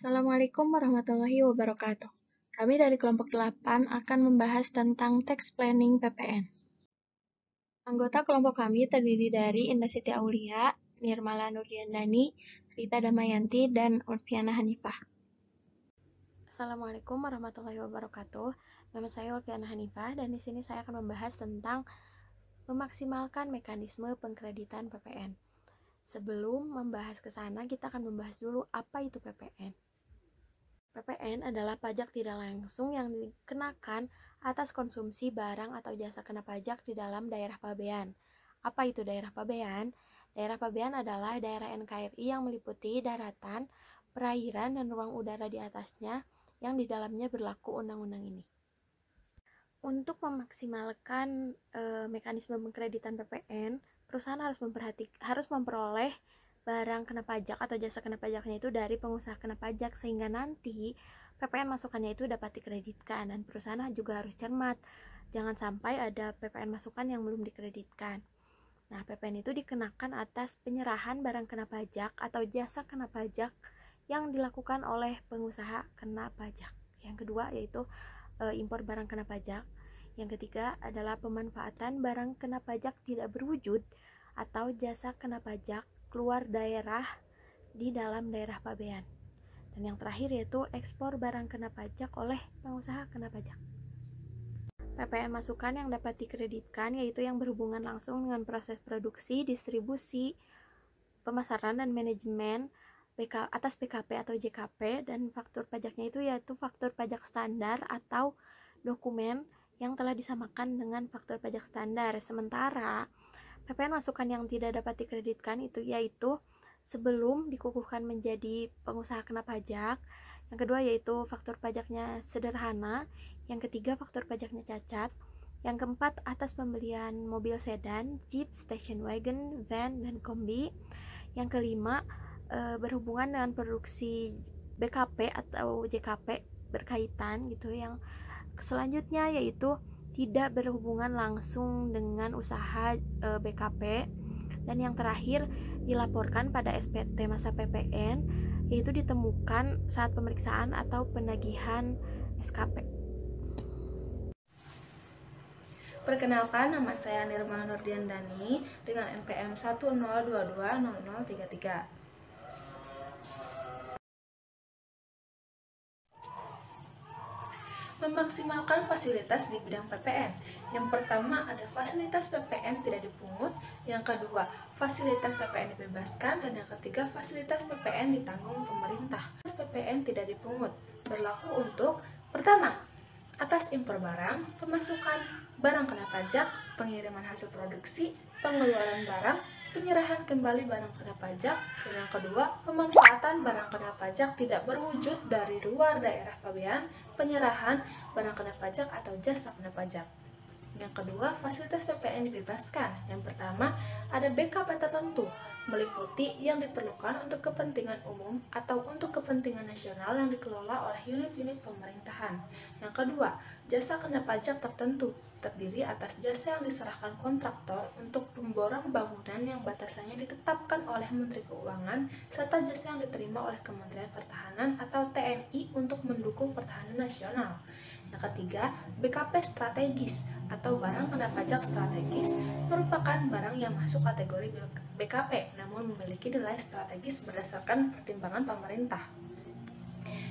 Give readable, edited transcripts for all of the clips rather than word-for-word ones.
Assalamualaikum warahmatullahi wabarakatuh. Kami dari kelompok 8 akan membahas tentang tax planning PPN. Anggota kelompok kami terdiri dari Indah Siti Aulia, Nirmala Nurdiandani, Rita Damayanti, dan Ulfiana Hanifah. Assalamualaikum warahmatullahi wabarakatuh. Nama saya Ulfiana Hanifah dan di sini saya akan membahas tentang memaksimalkan mekanisme pengkreditan PPN. Sebelum membahas ke sana, kita akan membahas dulu apa itu PPN. PPN adalah pajak tidak langsung yang dikenakan atas konsumsi barang atau jasa kena pajak di dalam daerah pabean. Apa itu daerah pabean? Daerah pabean adalah daerah NKRI yang meliputi daratan, perairan, dan ruang udara di atasnya yang di dalamnya berlaku undang-undang ini. Untuk memaksimalkan mekanisme pengkreditan PPN, perusahaan harus memperoleh barang kena pajak atau jasa kena pajaknya itu dari pengusaha kena pajak, sehingga nanti PPN masukannya itu dapat dikreditkan. Dan perusahaan juga harus cermat, jangan sampai ada PPN masukan yang belum dikreditkan. Nah, PPN itu dikenakan atas penyerahan barang kena pajak atau jasa kena pajak yang dilakukan oleh pengusaha kena pajak. Yang kedua yaitu impor barang kena pajak. Yang ketiga adalah pemanfaatan barang kena pajak tidak berwujud atau jasa kena pajak keluar daerah di dalam daerah pabean. Dan yang terakhir yaitu ekspor barang kena pajak oleh pengusaha kena pajak. PPN masukan yang dapat dikreditkan yaitu yang berhubungan langsung dengan proses produksi, distribusi, pemasaran, dan manajemen atas PKP atau JKP, dan faktur pajaknya itu yaitu faktur pajak standar atau dokumen yang telah disamakan dengan faktur pajak standar. Sementara PPN masukan yang tidak dapat dikreditkan itu yaitu sebelum dikukuhkan menjadi pengusaha kena pajak. Yang kedua yaitu faktur pajaknya sederhana. Yang ketiga faktur pajaknya cacat. Yang keempat atas pembelian mobil sedan, jeep, station wagon, van, dan kombi. Yang kelima berhubungan dengan produksi BKP atau JKP berkaitan gitu. Yang selanjutnya yaitu tidak berhubungan langsung dengan usaha BKP. Dan yang terakhir dilaporkan pada SPT masa PPN, yaitu ditemukan saat pemeriksaan atau penagihan SKP. Perkenalkan, nama saya Nirmala Nurdiandani dengan NPM 102200033. Memaksimalkan fasilitas di bidang PPN. Yang pertama ada fasilitas PPN tidak dipungut, yang kedua fasilitas PPN dibebaskan, dan yang ketiga fasilitas PPN ditanggung pemerintah. PPN tidak dipungut berlaku untuk pertama, atas impor barang, pemasukan barang kena pajak, pengiriman hasil produksi, pengeluaran barang, penyerahan kembali barang kena pajak, dan yang kedua, pemanfaatan barang kena pajak tidak berwujud dari luar daerah pabean, penyerahan barang kena pajak atau jasa kena pajak. Yang kedua, fasilitas PPN dibebaskan. Yang pertama, ada BKP tertentu, meliputi yang diperlukan untuk kepentingan umum atau untuk kepentingan nasional yang dikelola oleh unit-unit pemerintahan. Yang kedua, jasa kena pajak tertentu, terdiri atas jasa yang diserahkan kontraktor untuk pemborong bangunan yang batasannya ditetapkan oleh Menteri Keuangan, serta jasa yang diterima oleh Kementerian Pertahanan atau TNI untuk mendukung pertahanan nasional. Yang ketiga, BKP strategis atau barang kena pajak strategis merupakan barang yang masuk kategori BKP namun memiliki nilai strategis berdasarkan pertimbangan pemerintah.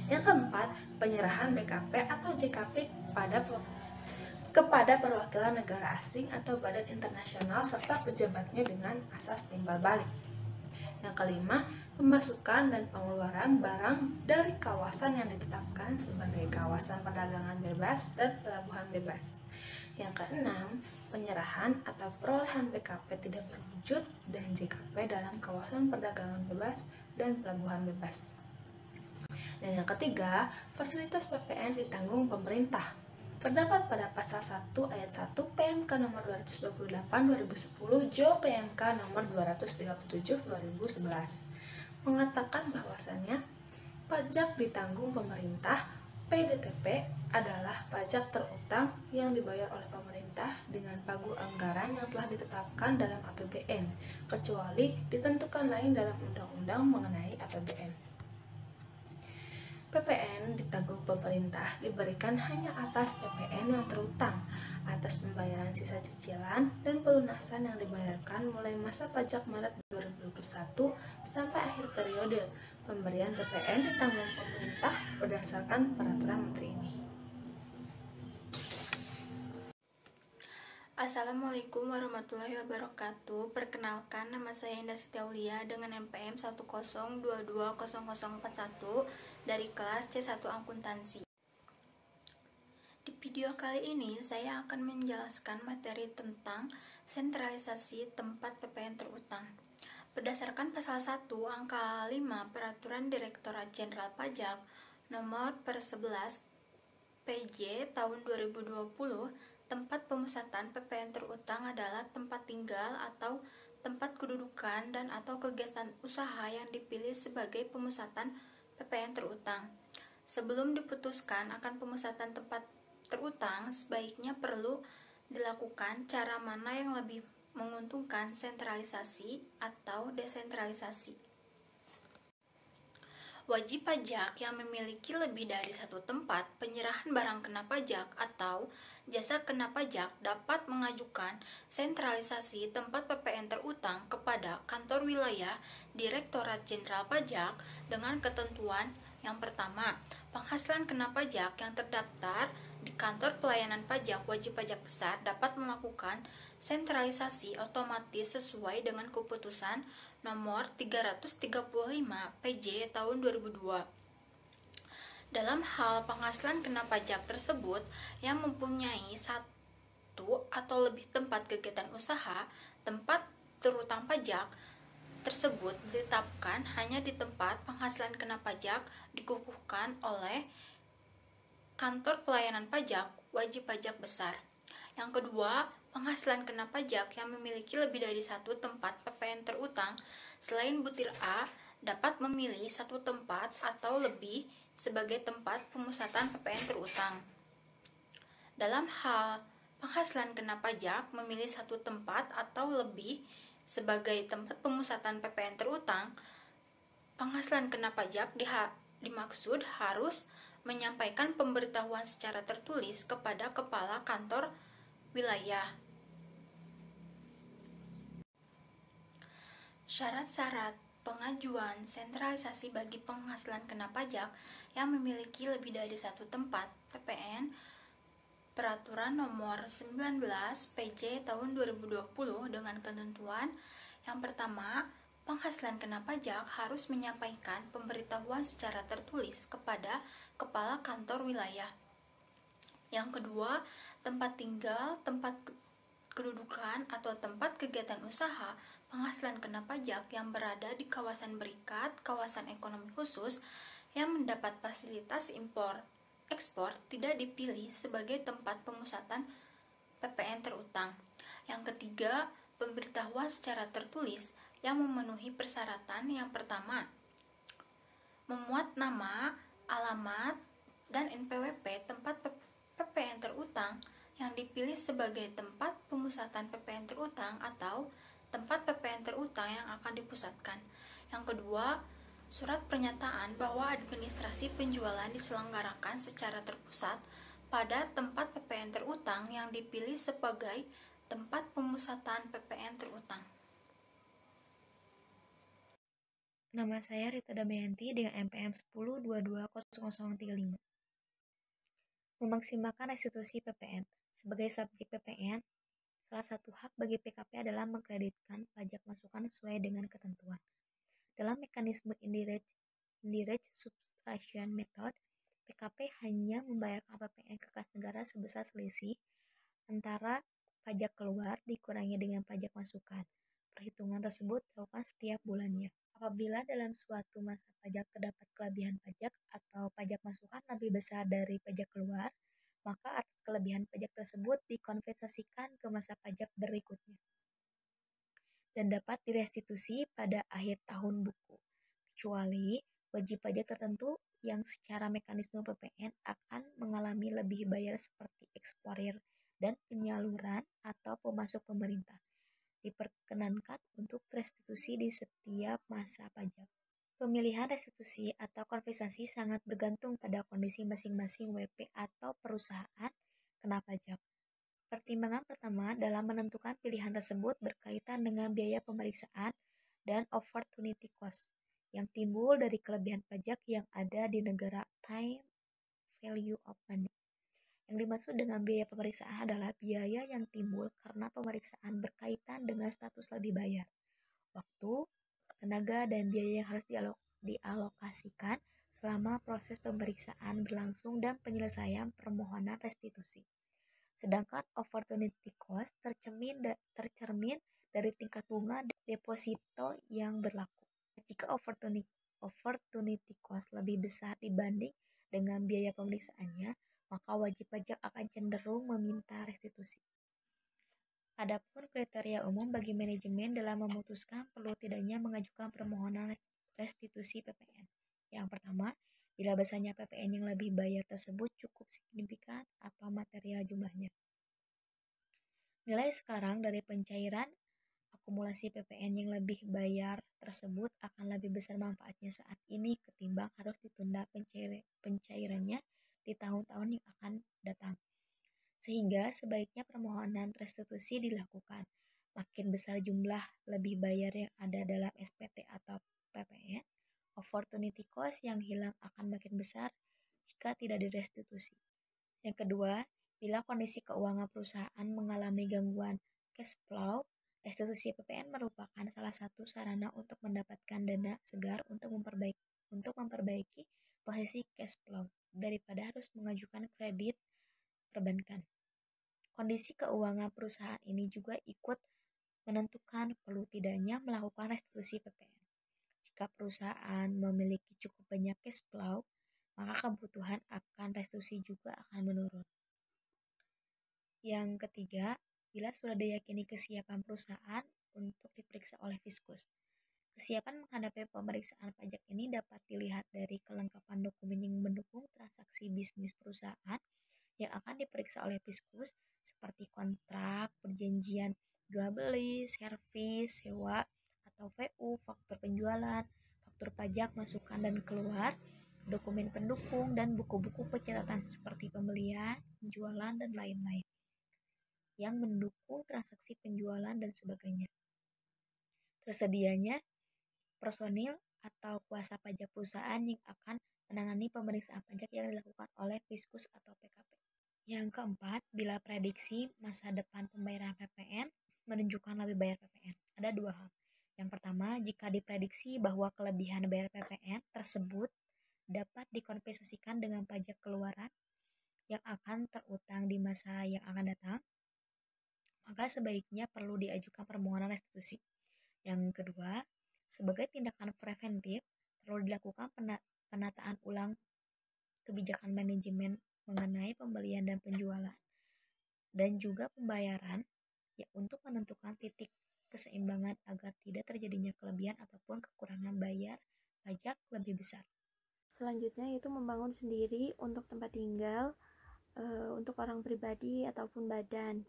Yang keempat, penyerahan BKP atau JKP kepada perwakilan negara asing atau badan internasional serta pejabatnya dengan asas timbal balik. Yang kelima, pemasukan dan pengeluaran barang dari kawasan yang ditetapkan sebagai kawasan perdagangan bebas dan pelabuhan bebas. Yang keenam, penyerahan atau perolehan BKP tidak berwujud dan JKP dalam kawasan perdagangan bebas dan pelabuhan bebas. Dan yang ketiga, fasilitas PPN ditanggung pemerintah. Terdapat pada pasal 1 ayat 1 PMK nomor 228/2010 JO PMK nomor 237/2011 mengatakan bahwasannya pajak ditanggung pemerintah. PDTP adalah pajak terutang yang dibayar oleh pemerintah dengan pagu anggaran yang telah ditetapkan dalam APBN, kecuali ditentukan lain dalam undang-undang mengenai APBN. PPN ditanggung pemerintah diberikan hanya atas PPN yang terutang, atas pembayaran sisa cicilan dan pelunasan yang dibayarkan mulai masa pajak Maret 2021 sampai akhir periode. Pemberian PPN ditanggung pemerintah berdasarkan peraturan menteri ini. Assalamualaikum warahmatullahi wabarakatuh. Perkenalkan, nama saya Indah Siti Aulia dengan NPM 102200041 dari kelas C1 Akuntansi. Di video kali ini saya akan menjelaskan materi tentang sentralisasi tempat PPN terutang. Berdasarkan pasal 1 angka 5 Peraturan Direktorat Jenderal Pajak nomor per 11 PJ tahun 2020, tempat pemusatan PPN terutang adalah tempat tinggal atau tempat kedudukan dan atau kegiatan usaha yang dipilih sebagai pemusatan PPN terutang. Sebelum diputuskan akan pemusatan tempat terutang, sebaiknya perlu dilakukan cara mana yang lebih menguntungkan, sentralisasi atau desentralisasi. Wajib pajak yang memiliki lebih dari satu tempat penyerahan barang kena pajak atau jasa kena pajak dapat mengajukan sentralisasi tempat PPN terutang kepada kantor wilayah Direktorat Jenderal Pajak dengan ketentuan yang pertama, penghasilan kena pajak yang terdaftar di kantor pelayanan pajak wajib pajak besar dapat melakukan sentralisasi otomatis sesuai dengan keputusan nomor 335 PJ tahun 2002. Dalam hal penghasilan kena pajak tersebut yang mempunyai satu atau lebih tempat kegiatan usaha, tempat terutang pajak tersebut ditetapkan hanya di tempat penghasilan kena pajak dikukuhkan oleh kantor pelayanan pajak wajib pajak besar. Yang kedua, penghasilan kena pajak yang memiliki lebih dari satu tempat PPN terutang selain butir A dapat memilih satu tempat atau lebih sebagai tempat pemusatan PPN terutang. Dalam hal penghasilan kena pajak memilih satu tempat atau lebih sebagai tempat pemusatan PPN terutang, penghasilan kena pajak dimaksud harus menyampaikan pemberitahuan secara tertulis kepada kepala kantor wilayah. Syarat-syarat pengajuan sentralisasi bagi penghasilan kena pajak yang memiliki lebih dari satu tempat PPN Peraturan nomor 19 PJ tahun 2020 dengan ketentuan yang pertama, penghasilan kena pajak harus menyampaikan pemberitahuan secara tertulis kepada kepala kantor wilayah. Yang kedua, tempat tinggal, tempat kedudukan atau tempat kegiatan usaha penghasilan kena pajak yang berada di kawasan berikat, kawasan ekonomi khusus yang mendapat fasilitas impor ekspor tidak dipilih sebagai tempat pemusatan PPN terutang. Yang ketiga, pemberitahuan secara tertulis yang memenuhi persyaratan yang pertama, memuat nama, alamat, dan NPWP tempat PPN terutang yang dipilih sebagai tempat pemusatan PPN terutang atau tempat PPN terutang yang akan dipusatkan. Yang kedua, surat pernyataan bahwa administrasi penjualan diselenggarakan secara terpusat pada tempat PPN terutang yang dipilih sebagai tempat pemusatan PPN terutang. Nama saya Rita Damayanti dengan NPM 10220035. Memaksimalkan restitusi PPN. Sebagai subjek PPN, salah satu hak bagi PKP adalah mengkreditkan pajak masukan sesuai dengan ketentuan. Dalam mekanisme indirect subtraction method, PKP hanya membayarkan PPN ke kas negara sebesar selisih antara pajak keluar dikurangi dengan pajak masukan. Perhitungan tersebut dilakukan setiap bulannya. Apabila dalam suatu masa pajak terdapat kelebihan pajak atau pajak masukan lebih besar dari pajak keluar, maka atas kelebihan pajak tersebut dikompensasikan ke masa pajak berikutnya dan dapat direstitusi pada akhir tahun buku, kecuali wajib pajak tertentu yang secara mekanisme PPN akan mengalami lebih bayar seperti eksportir dan penyaluran atau pemasok pemerintah, diperkenankan untuk restitusi di setiap masa pajak. Pemilihan restitusi atau kompensasi sangat bergantung pada kondisi masing-masing WP atau perusahaan kena pajak. Pertimbangan pertama dalam menentukan pilihan tersebut berkaitan dengan biaya pemeriksaan dan opportunity cost yang timbul dari kelebihan pajak yang ada di negara time value of money. Yang dimaksud dengan biaya pemeriksaan adalah biaya yang timbul karena pemeriksaan berkaitan dengan status lebih bayar, waktu, tenaga, dan biaya yang harus dialokasikan selama proses pemeriksaan berlangsung dan penyelesaian permohonan restitusi. Sedangkan opportunity cost tercermin dari tingkat bunga deposito yang berlaku. Jika opportunity cost lebih besar dibanding dengan biaya pemeriksaannya, maka wajib pajak akan cenderung meminta restitusi. Adapun kriteria umum bagi manajemen dalam memutuskan perlu tidaknya mengajukan permohonan restitusi PPN. Yang pertama, bila besarnya PPN yang lebih bayar tersebut cukup signifikan atau material jumlahnya. Nilai sekarang dari pencairan akumulasi PPN yang lebih bayar tersebut akan lebih besar manfaatnya saat ini ketimbang harus ditunda pencairannya di tahun-tahun yang akan datang. Sehingga sebaiknya permohonan restitusi dilakukan. Makin besar jumlah lebih bayar yang ada dalam SPT atau PPN, opportunity cost yang hilang akan makin besar jika tidak direstitusi. Yang kedua, bila kondisi keuangan perusahaan mengalami gangguan cash flow, restitusi PPN merupakan salah satu sarana untuk mendapatkan dana segar untuk memperbaiki posisi cash flow daripada harus mengajukan kredit perbankan. Kondisi keuangan perusahaan ini juga ikut menentukan perlu tidaknya melakukan restitusi PPN. Jika perusahaan memiliki cukup banyak cash flow, maka kebutuhan akan restitusi juga akan menurun. Yang ketiga, bila sudah diyakini kesiapan perusahaan untuk diperiksa oleh Fiskus. Kesiapan menghadapi pemeriksaan pajak ini dapat dilihat dari kelengkapan dokumen yang mendukung transaksi bisnis perusahaan yang akan diperiksa oleh Fiskus seperti kontrak, perjanjian jual beli, servis, sewa, atau VU, faktur penjualan, faktur pajak masukan dan keluar, dokumen pendukung, dan buku-buku pencatatan seperti pembelian, penjualan, dan lain-lain yang mendukung transaksi penjualan dan sebagainya. Tersedianya personil atau kuasa pajak perusahaan yang akan menangani pemeriksaan pajak yang dilakukan oleh Fiskus atau PKP. Yang keempat, bila prediksi masa depan pembayaran PPN menunjukkan lebih bayar PPN. Ada dua hal. Yang pertama, jika diprediksi bahwa kelebihan bayar PPN tersebut dapat dikompensasikan dengan pajak keluaran yang akan terutang di masa yang akan datang, maka sebaiknya perlu diajukan permohonan restitusi. Yang kedua, sebagai tindakan preventif, perlu dilakukan penataan ulang kebijakan manajemen mengenai pembelian dan penjualan, dan juga pembayaran ya, untuk menentukan titik keseimbangan agar tidak terjadinya kelebihan ataupun kekurangan bayar pajak lebih besar. Selanjutnya yaitu membangun sendiri untuk tempat tinggal untuk orang pribadi ataupun badan,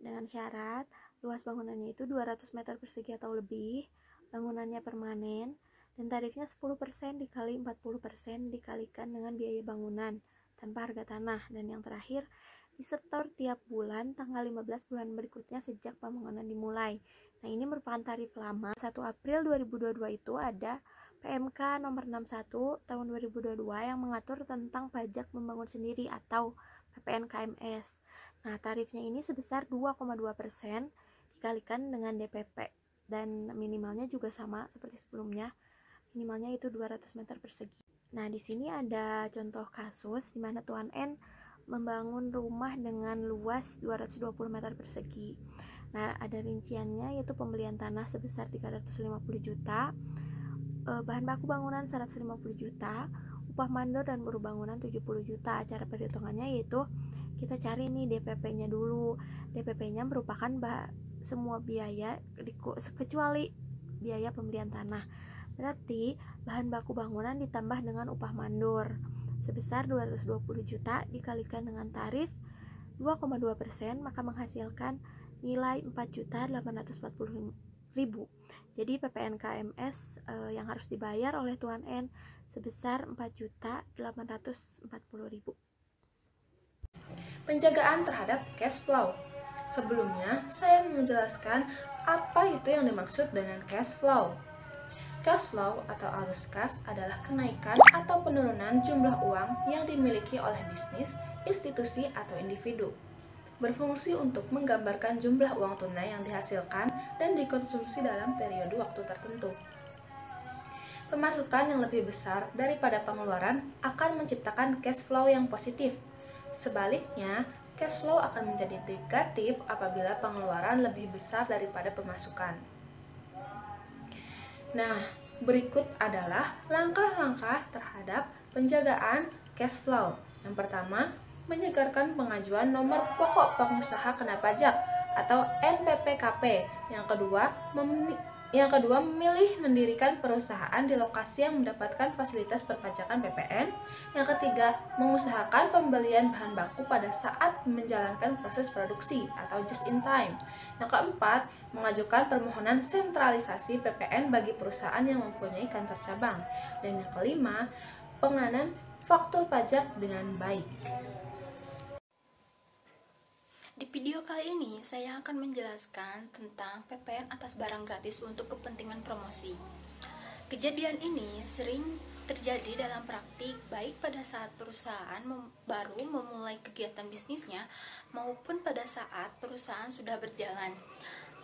dengan syarat luas bangunannya itu 200 meter persegi atau lebih, bangunannya permanen, dan tarifnya 10% dikali 40% dikalikan dengan biaya bangunan tanpa harga tanah. Dan yang terakhir, disetor tiap bulan tanggal 15 bulan berikutnya sejak pembangunan dimulai. Nah, ini merupakan tarif lama. 1 April 2022 itu ada PMK nomor 61 tahun 2022 yang mengatur tentang pajak membangun sendiri atau PPN KMS. Nah, tarifnya ini sebesar 2,2% dikalikan dengan DPP, dan minimalnya juga sama seperti sebelumnya. Minimalnya itu 200 meter persegi. Nah, di sini ada contoh kasus di mana Tuan N membangun rumah dengan luas 220 meter persegi. Nah, ada rinciannya yaitu pembelian tanah sebesar 350 juta, bahan baku bangunan 150 juta, upah mandor dan buruh bangunan 70 juta. Cara perhitungannya yaitu kita cari nih DPP-nya dulu. DPP-nya merupakan semua biaya kecuali biaya pembelian tanah. Berarti bahan baku bangunan ditambah dengan upah mandor sebesar 220 juta dikalikan dengan tarif 2,2%, maka menghasilkan nilai 4.845.000 Jadi PPN KMS yang harus dibayar oleh Tuan N sebesar 4.840.000. Penjagaan terhadap cash flow. Sebelumnya, saya menjelaskan apa itu yang dimaksud dengan cash flow. Cash flow atau arus kas adalah kenaikan atau penurunan jumlah uang yang dimiliki oleh bisnis, institusi, atau individu. Berfungsi untuk menggambarkan jumlah uang tunai yang dihasilkan dan dikonsumsi dalam periode waktu tertentu. Pemasukan yang lebih besar daripada pengeluaran akan menciptakan cash flow yang positif. Sebaliknya, cash flow akan menjadi negatif apabila pengeluaran lebih besar daripada pemasukan. Nah, berikut adalah langkah-langkah terhadap penjagaan cash flow. Yang pertama, menyegarkan pengajuan nomor pokok pengusaha kena pajak atau NPPKP. Yang kedua, memilih mendirikan perusahaan di lokasi yang mendapatkan fasilitas perpajakan PPN. Yang ketiga, mengusahakan pembelian bahan baku pada saat menjalankan proses produksi atau just in time. Yang keempat, mengajukan permohonan sentralisasi PPN bagi perusahaan yang mempunyai kantor cabang. Dan yang kelima, penganan faktur pajak dengan baik. Di video kali ini, saya akan menjelaskan tentang PPN atas barang gratis untuk kepentingan promosi. Kejadian ini sering terjadi dalam praktik, baik pada saat perusahaan baru memulai kegiatan bisnisnya, maupun pada saat perusahaan sudah berjalan.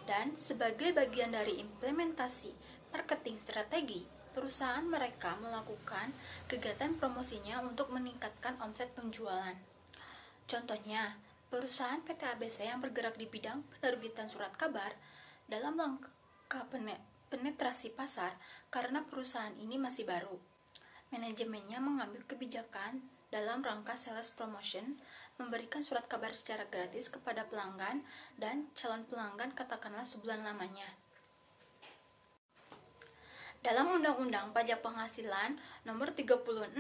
Dan sebagai bagian dari implementasi marketing strategi, perusahaan mereka melakukan kegiatan promosinya untuk meningkatkan omset penjualan. Contohnya, perusahaan PT ABC yang bergerak di bidang penerbitan surat kabar dalam langkah penetrasi pasar karena perusahaan ini masih baru. Manajemennya mengambil kebijakan dalam rangka sales promotion, memberikan surat kabar secara gratis kepada pelanggan dan calon pelanggan katakanlah sebulan lamanya. Dalam Undang-Undang Pajak Penghasilan Nomor 36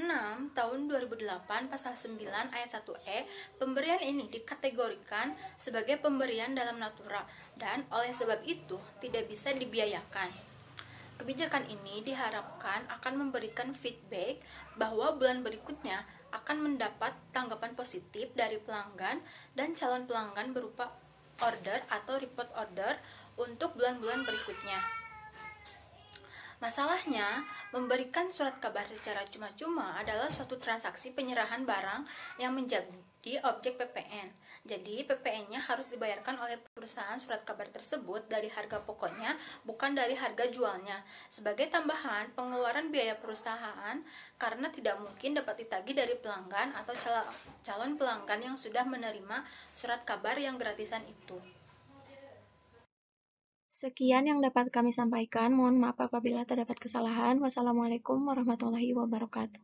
Tahun 2008 Pasal 9 Ayat 1E, pemberian ini dikategorikan sebagai pemberian dalam natura dan oleh sebab itu tidak bisa dibiayakan. Kebijakan ini diharapkan akan memberikan feedback bahwa bulan berikutnya akan mendapat tanggapan positif dari pelanggan dan calon pelanggan berupa order atau repeat order untuk bulan-bulan berikutnya. Masalahnya, memberikan surat kabar secara cuma-cuma adalah suatu transaksi penyerahan barang yang menjadi objek PPN. Jadi, PPN-nya harus dibayarkan oleh perusahaan surat kabar tersebut dari harga pokoknya, bukan dari harga jualnya. Sebagai tambahan, pengeluaran biaya perusahaan karena tidak mungkin dapat ditagih dari pelanggan atau calon pelanggan yang sudah menerima surat kabar yang gratisan itu. Sekian yang dapat kami sampaikan. Mohon maaf apabila terdapat kesalahan. Wassalamualaikum warahmatullahi wabarakatuh.